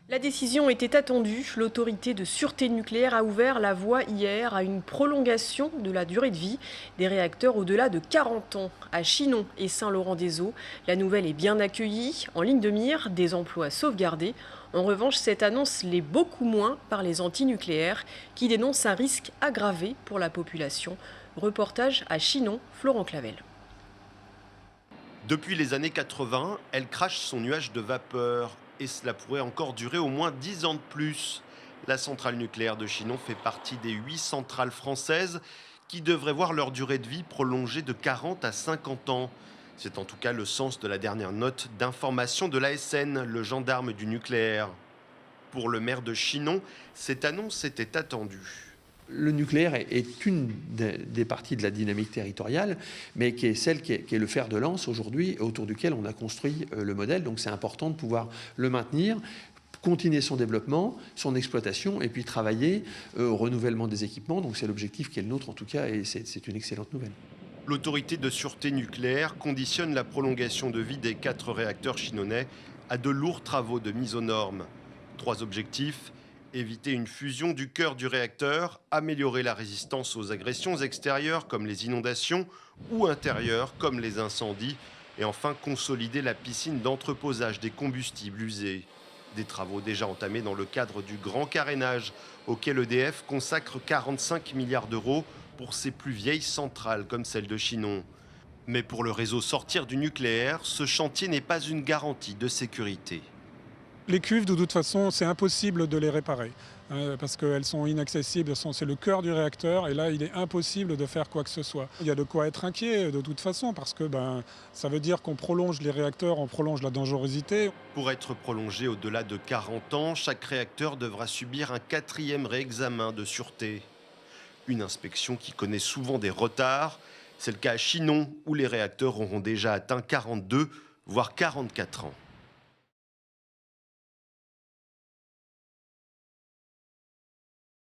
La décision était attendue. L'autorité de sûreté nucléaire a ouvert la voie hier à une prolongation de la durée de vie des réacteurs au-delà de 40 ans. À Chinon et Saint-Laurent-des-Eaux, la nouvelle est bien accueillie, en ligne de mire, des emplois sauvegardés. En revanche, cette annonce l'est beaucoup moins par les antinucléaires qui dénoncent un risque aggravé pour la population. Reportage à Chinon, Florent Clavel. Depuis les années 80, elle crache son nuage de vapeur et cela pourrait encore durer au moins 10 ans de plus. La centrale nucléaire de Chinon fait partie des 8 centrales françaises qui devraient voir leur durée de vie prolongée de 40 à 50 ans. C'est en tout cas le sens de la dernière note d'information de l'ASN, le gendarme du nucléaire. Pour le maire de Chinon, cette annonce était attendue. Le nucléaire est une des parties de la dynamique territoriale, mais qui est celle qui est le fer de lance aujourd'hui, autour duquel on a construit le modèle. Donc c'est important de pouvoir le maintenir, continuer son développement, son exploitation, et puis travailler au renouvellement des équipements. Donc c'est l'objectif qui est le nôtre en tout cas, et c'est une excellente nouvelle. L'autorité de sûreté nucléaire conditionne la prolongation de vie des 4 réacteurs chinonnais à de lourds travaux de mise aux normes. 3 objectifs: éviter une fusion du cœur du réacteur, améliorer la résistance aux agressions extérieures comme les inondations ou intérieures comme les incendies, et enfin consolider la piscine d'entreposage des combustibles usés. Des travaux déjà entamés dans le cadre du grand carénage auquel EDF consacre 45 milliards d'euros pour ses plus vieilles centrales comme celle de Chinon. Mais pour le réseau sortir du nucléaire, ce chantier n'est pas une garantie de sécurité. Les cuves, de toute façon, c'est impossible de les réparer parce qu'elles sont inaccessibles, c'est le cœur du réacteur et là, il est impossible de faire quoi que ce soit. Il y a de quoi être inquiet de toute façon parce que ça veut dire qu'on prolonge les réacteurs, on prolonge la dangerosité. Pour être prolongé au-delà de 40 ans, chaque réacteur devra subir un 4e réexamen de sûreté. Une inspection qui connaît souvent des retards. C'est le cas à Chinon où les réacteurs auront déjà atteint 42, voire 44 ans.